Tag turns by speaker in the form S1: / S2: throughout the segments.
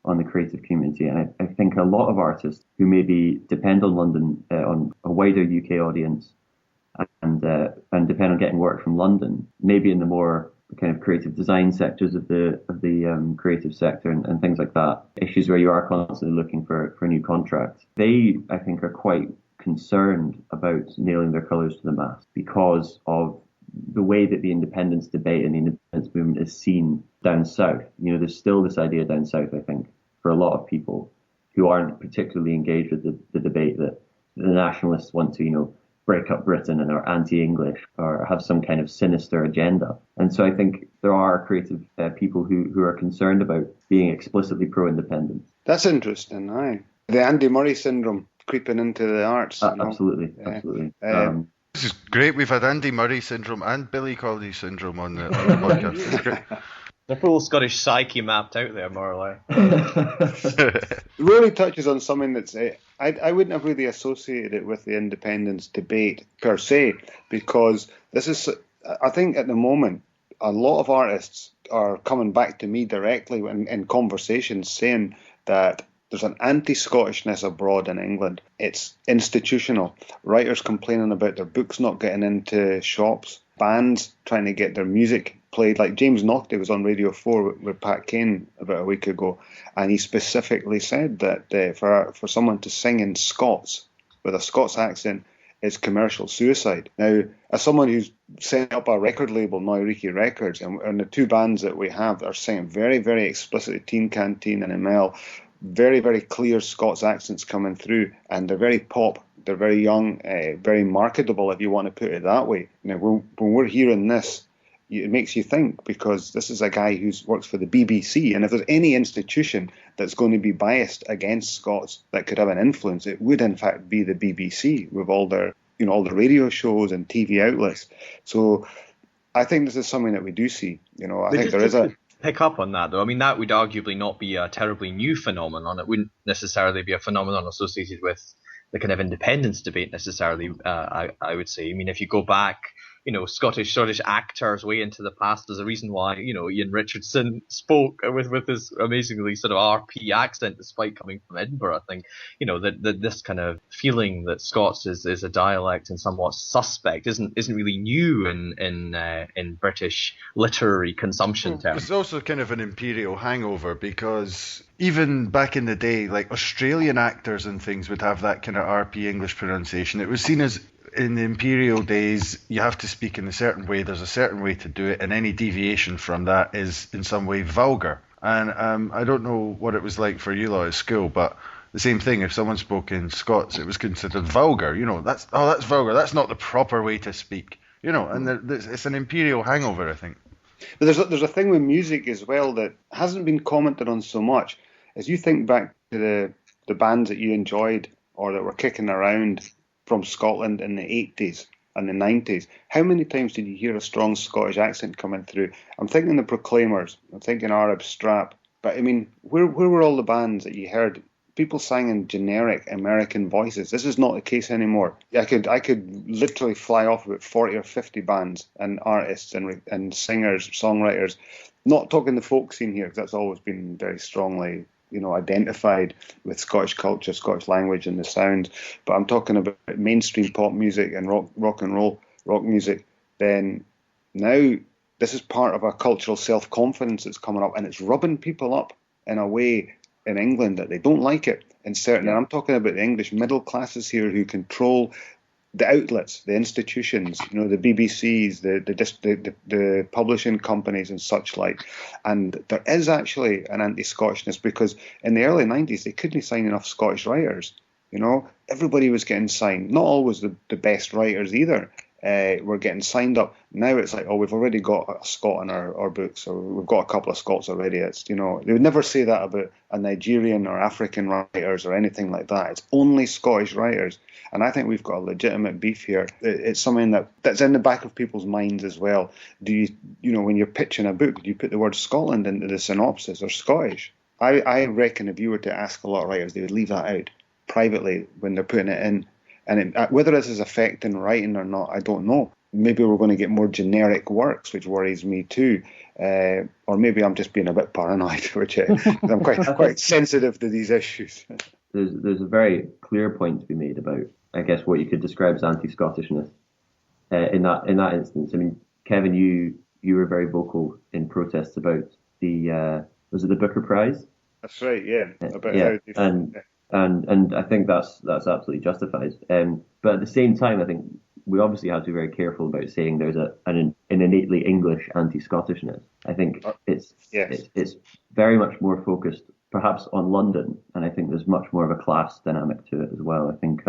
S1: on the creative community. And I think a lot of artists who maybe depend on London, on a wider UK audience, and depend on getting work from London, maybe in the more kind of creative design sectors of the creative sector and things like that, issues where you are constantly looking for new contracts. They, I think, are quite concerned about nailing their colours to the mast because of the way that the independence debate and the independence movement is seen down south. You know, there's still this idea down south, I think, for a lot of people who aren't particularly engaged with the debate, that the nationalists want to, you know, break up Britain and are anti-English or have some kind of sinister agenda. And so I think there are creative people who are concerned about being explicitly pro-independence.
S2: That's interesting, aye. The Andy Murray syndrome creeping into the arts.
S1: Absolutely.
S3: This is great. We've had Andy Murray syndrome and Billy Cawley syndrome on the podcast. It's great.
S4: The full Scottish psyche mapped out there, more or less.
S2: Rory touches on something that's... I wouldn't have really associated it with the independence debate per se, because this is... I think at the moment, a lot of artists are coming back to me directly in conversations saying that there's an anti-Scottishness abroad in England. It's institutional. Writers complaining about their books not getting into shops. Bands trying to get their music played. Like James Naughtie was on Radio 4 with Pat Kane about a week ago, and he specifically said that for someone to sing in Scots with a Scots accent is commercial suicide. Now, as someone who's set up a record label, Noiriki Records, and the two bands that we have are singing very, very explicitly Teen Canteen and ML, very, very clear Scots accents coming through, and they're very pop, they're very young, very marketable, if you want to put it that way. Now, when we're hearing this, it makes you think, because this is a guy who works for the BBC, and if there's any institution that's going to be biased against Scots that could have an influence, it would in fact be the BBC, with all their, you know, all the radio shows and TV outlets. So I think this is something that we do see. You know, I think there is a...
S4: Pick up on that, though. I mean, that would arguably not be a terribly new phenomenon. It wouldn't necessarily be a phenomenon associated with the kind of independence debate necessarily, I would say. I mean, if you go back, you know, Scottish actors way into the past, there's a reason why, you know, Ian Richardson spoke with this amazingly sort of RP accent despite coming from Edinburgh. I think, you know, that this kind of feeling that Scots is a dialect and somewhat suspect isn't really new in British literary consumption terms.
S3: It's also kind of an imperial hangover, because even back in the day, like Australian actors and things would have that kind of RP English pronunciation. It was seen as, in the imperial days, you have to speak in a certain way, there's a certain way to do it, and any deviation from that is in some way vulgar. And I don't know what it was like for you lot at school, but the same thing, if someone spoke in Scots, it was considered vulgar. You know, that's vulgar, that's not the proper way to speak. You know, and it's an imperial hangover, I think.
S2: But there's a thing with music as well that hasn't been commented on so much. As you think back to the bands that you enjoyed or that were kicking around from Scotland in the 80s and the 90s, how many times did you hear a strong Scottish accent coming through? I'm thinking the Proclaimers, I'm thinking Arab Strap, but I mean, where were all the bands that you heard? People sang in generic American voices. This is not the case anymore. I could literally fly off about 40 or 50 bands and artists and singers, songwriters. Not talking the folk scene here, because that's always been very strongly, you know, identified with Scottish culture, Scottish language and the sound. But I'm talking about mainstream pop music and rock and roll, rock music. Then now this is part of a cultural self-confidence that's coming up, and it's rubbing people up in a way in England that they don't like it. And certainly, I'm talking about the English middle classes here who control the outlets, the institutions, you know, the BBCs, the publishing companies and such like. And there is actually an anti-Scottishness, because in the early 90s, they couldn't sign enough Scottish writers. You know, everybody was getting signed. Not always the best writers either were getting signed up. Now it's like, oh, we've already got a Scot in our books, or we've got a couple of Scots already. It's, you know, they would never say that about a Nigerian or African writers or anything like that. It's only Scottish writers. And I think we've got a legitimate beef here. It's something that's in the back of people's minds as well. Do you know, when you're pitching a book, do you put the word Scotland into the synopsis or Scottish? I reckon if you were to ask a lot of writers, they would leave that out privately when they're putting it in. And whether this is affecting writing or not, I don't know. Maybe we're going to get more generic works, which worries me too. Or maybe I'm just being a bit paranoid, which I'm quite sensitive to these issues.
S1: There's a very clear point to be made about, I guess, what you could describe as anti-Scottishness in that instance. I mean, Kevin, you were very vocal in protests about the was it the Booker Prize?
S2: That's right, yeah. About
S1: and I think that's absolutely justified. But at the same time, I think we obviously have to be very careful about saying there's an innately English anti-Scottishness. I think it's very much more focused perhaps on London, and I think there's much more of a class dynamic to it as well. I think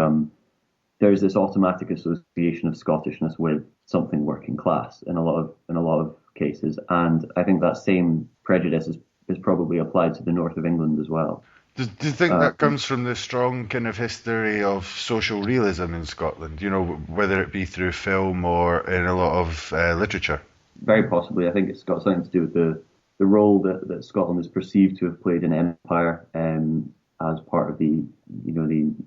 S1: there's this automatic association of Scottishness with something working class in a lot of cases, and I think that same prejudice is probably applied to the north of England as well.
S3: Do you think that comes from the strong kind of history of social realism in Scotland, whether it be through film or in a lot of literature?
S1: Very possibly. I think it's got something to do with the role that Scotland is perceived to have played in empire as part of the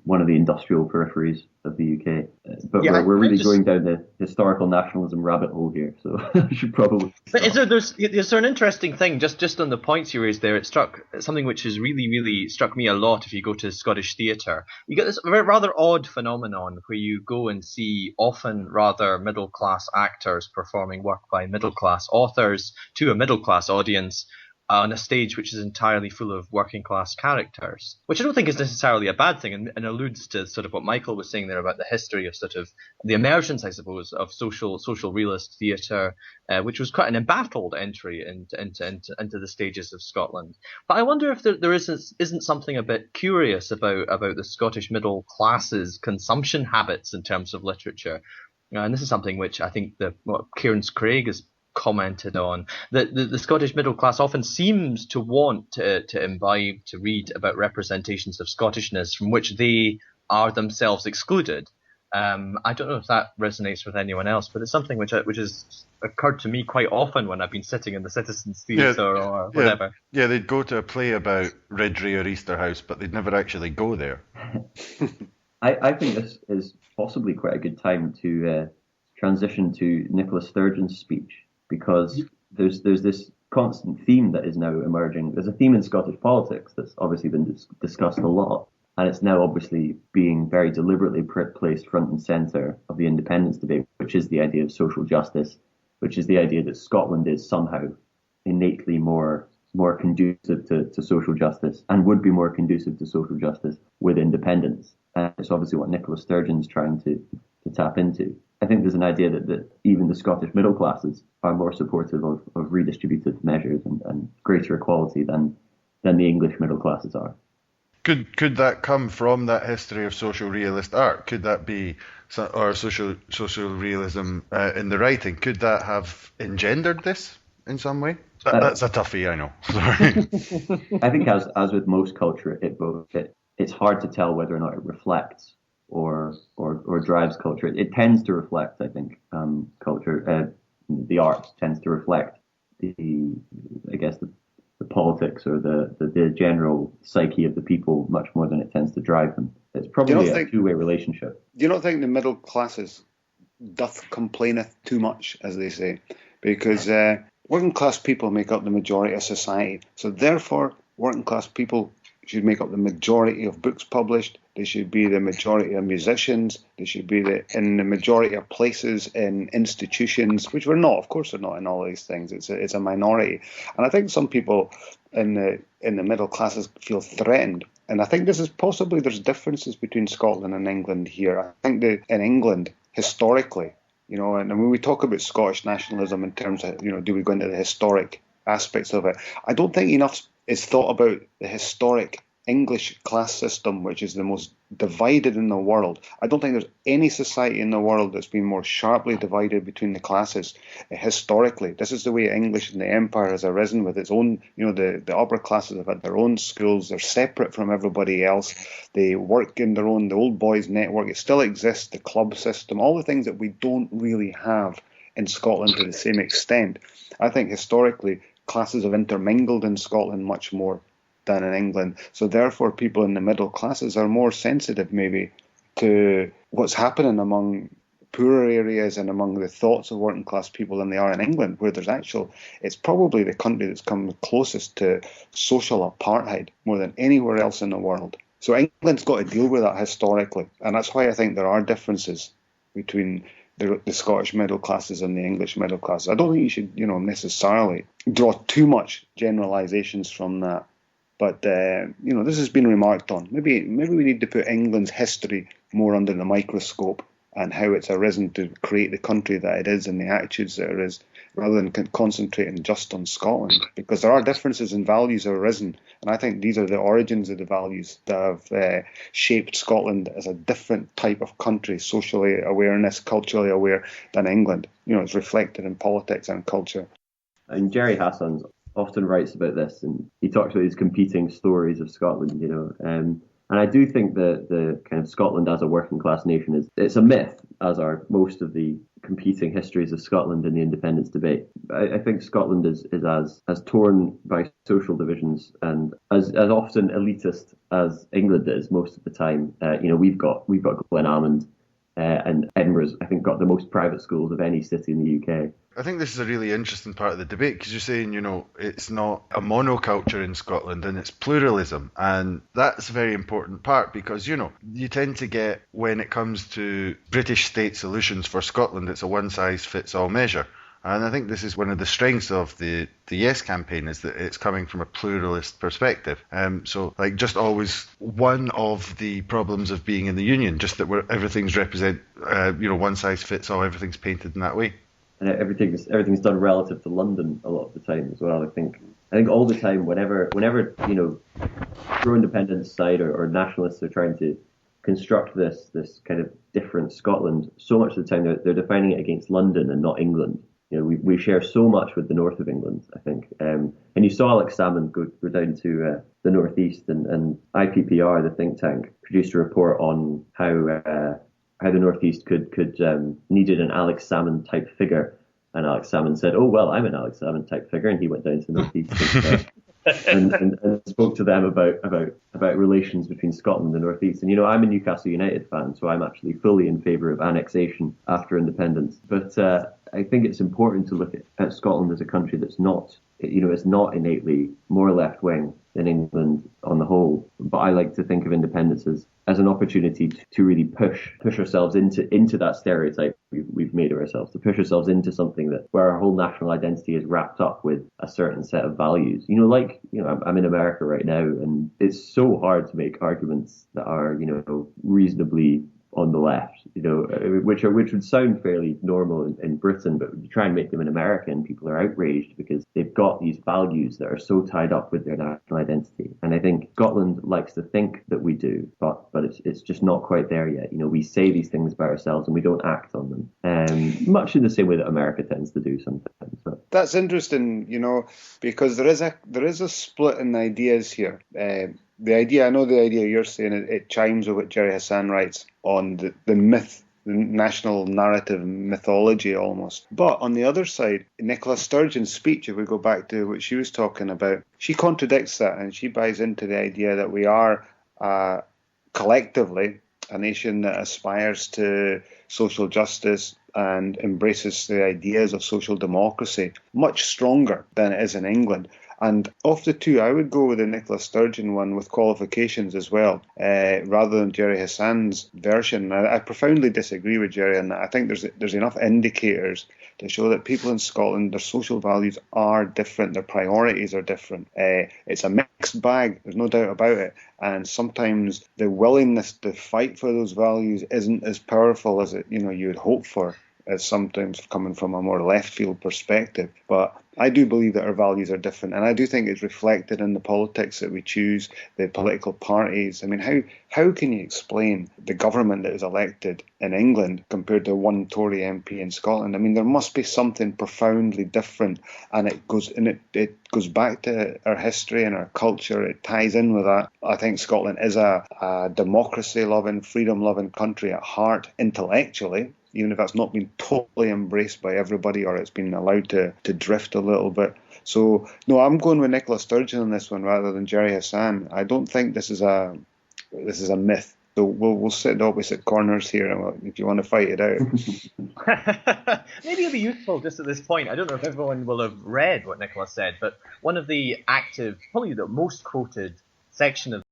S1: one of the industrial peripheries of the UK. But we're really going down the historical nationalism rabbit hole here, so I should probably.
S4: But is there an interesting thing just on the points you raised there? It struck something which has really struck me a lot. If you go to Scottish theatre, you get this rather odd phenomenon where you go and see often rather middle class actors performing work by middle class authors to a middle class audience on a stage which is entirely full of working class characters, which I don't think is necessarily a bad thing, and alludes to sort of what Michael was saying there about the history of sort of the emergence, I suppose, of social realist theatre, which was quite an embattled entry into the stages of Scotland. But I wonder if there isn't something a bit curious about the Scottish middle class's consumption habits in terms of literature. And this is something which I think what Kieran Craig has commented on, that the Scottish middle class often seems to want to imbibe, to read about representations of Scottishness from which they are themselves excluded. I don't know if that resonates with anyone else, but it's something which has occurred to me quite often when I've been sitting in the Citizens Theatre or whatever.
S3: Yeah, they'd go to a play about Ridley or Easterhouse, but they'd never actually go there.
S1: I think this is possibly quite a good time to transition to Nicola Sturgeon's speech, because there's this constant theme that is now emerging. There's a theme in Scottish politics that's obviously been discussed a lot, and it's now obviously being very deliberately placed front and centre of the independence debate, which is the idea of social justice, which is the idea that Scotland is somehow innately more conducive to social justice, and would be more conducive to social justice with independence. And it's obviously what Nicola Sturgeon's trying to tap into. I think there's an idea that even the Scottish middle classes are more supportive of redistributive measures and greater equality than the English middle classes are.
S3: Could that come from that history of social realist art? Could that be, or social realism in the writing? Could that have engendered this in some way? That's a toughie, I know. Sorry.
S1: I think as with most culture, it's hard to tell whether or not it reflects or drives culture. It tends to reflect, I think, culture. The arts tends to reflect the politics or the general psyche of the people much more than it tends to drive them. It's probably a two-way relationship.
S2: Do you not think the middle classes doth complaineth too much, as they say? Because working class people make up the majority of society. So therefore, working class people should make up the majority of books published. They should be the majority of musicians. They should be in the majority of places in institutions, which we're not. Of course, we're not in all these things. It's a minority, and I think some people in the middle classes feel threatened. And I think this is possibly there's differences between Scotland and England here. I think that in England historically, and when we talk about Scottish nationalism in terms of do we go into the historic aspects of it, I don't think enough is thought about the historic English class system, which is the most divided in the world. I don't think there's any society in the world that's been more sharply divided between the classes historically. This is the way English and the empire has arisen with its own, the upper classes have had their own schools. They're separate from everybody else. They work in their own, the old boys network. It still exists, the club system, all the things that we don't really have in Scotland to the same extent. I think historically classes have intermingled in Scotland much more than in England. So therefore people in the middle classes are more sensitive maybe to what's happening among poorer areas and among the thoughts of working class people than they are in England, where it's probably the country that's come closest to social apartheid more than anywhere else in the world. So England's got to deal with that historically, and that's why I think there are differences between the Scottish middle classes and the English middle classes. I don't think you should, necessarily draw too much generalisations from that. But this has been remarked on. Maybe we need to put England's history more under the microscope and how it's arisen to create the country that it is and the attitudes that it is, rather than concentrating just on Scotland, because there are differences in values that have arisen, and I think these are the origins of the values that have shaped Scotland as a different type of country, socially awareness, culturally aware, than England. It's reflected in politics and culture.
S1: And Jerry Hassan often writes about this, and he talks about these competing stories of Scotland, and I do think that the kind of Scotland as a working class nation it's a myth, as are most of the competing histories of Scotland in the independence debate. I think Scotland is as torn by social divisions and as often elitist as England is most of the time. We've got Glen Almond, and Edinburgh's, I think, got the most private schools of any city in the UK.
S3: I think this is a really interesting part of the debate, because you're saying, it's not a monoculture in Scotland and it's pluralism. And that's a very important part, because, you tend to get, when it comes to British state solutions for Scotland, it's a one-size-fits-all measure. And I think this is one of the strengths of the Yes campaign, is that it's coming from a pluralist perspective. So just always one of the problems of being in the union, just that where everything's one size fits all, everything's painted in that way.
S1: And everything's done relative to London a lot of the time as well. I think all the time, whenever pro-independence side or nationalists are trying to construct this kind of different Scotland, so much of the time they're defining it against London and not England. We share so much with the north of England, I think. And you saw Alex Salmond go down to the northeast, and IPPR, the think tank, produced a report on how the northeast could needed an Alex Salmond type figure. And Alex Salmond said, "Oh well, I'm an Alex Salmond type figure," and he went down to the northeast and spoke to them about relations between Scotland and the northeast. And I'm a Newcastle United fan, so I'm actually fully in favour of annexation after independence. But I think it's important to look at Scotland as a country that's not, it's not innately more left wing than England on the whole. But I like to think of independence as an opportunity to really push ourselves into that stereotype we've made of ourselves, to push ourselves into something where our whole national identity is wrapped up with a certain set of values. I'm in America right now, and it's so hard to make arguments that are, reasonably on the left, which would sound fairly normal in Britain, but when you try and make them in America, and people are outraged because they've got these values that are so tied up with their national identity. And I think Scotland likes to think that we do, but it's just not quite there yet. We say these things about ourselves and we don't act on them, much in the same way that America tends to do sometimes. But
S2: that's interesting, because there is a split in ideas here. The idea you're saying, it chimes with what Jerry Hassan writes on the myth, the national narrative mythology almost. But on the other side, Nicola Sturgeon's speech, if we go back to what she was talking about, she contradicts that, and she buys into the idea that we are collectively a nation that aspires to social justice and embraces the ideas of social democracy much stronger than it is in England. And of the two, I would go with the Nicola Sturgeon one with qualifications as well, rather than Jerry Hassan's version. I profoundly disagree with Jerry on that. I think there's enough indicators to show that people in Scotland, their social values are different, their priorities are different. It's a mixed bag, there's no doubt about it. And sometimes the willingness to fight for those values isn't as powerful as you would hope for, as sometimes coming from a more left field perspective. But I do believe that our values are different, and I do think it's reflected in the politics that we choose, the political parties. I mean, how can you explain the government that is elected in England compared to one Tory MP in Scotland? I mean, there must be something profoundly different, and it goes back to our history and our culture. It ties in with that. I think Scotland is a democracy-loving, freedom-loving country at heart, intellectually, even if that's not been totally embraced by everybody, or it's been allowed to drift a little bit. So, no, I'm going with Nicola Sturgeon on this one rather than Jerry Hassan. I don't think this is a myth. So we'll sit in opposite corners here if you want to fight it out.
S4: Maybe it'll be useful just at this point. I don't know if everyone will have read what Nicola said, but one of the active, probably the most quoted section of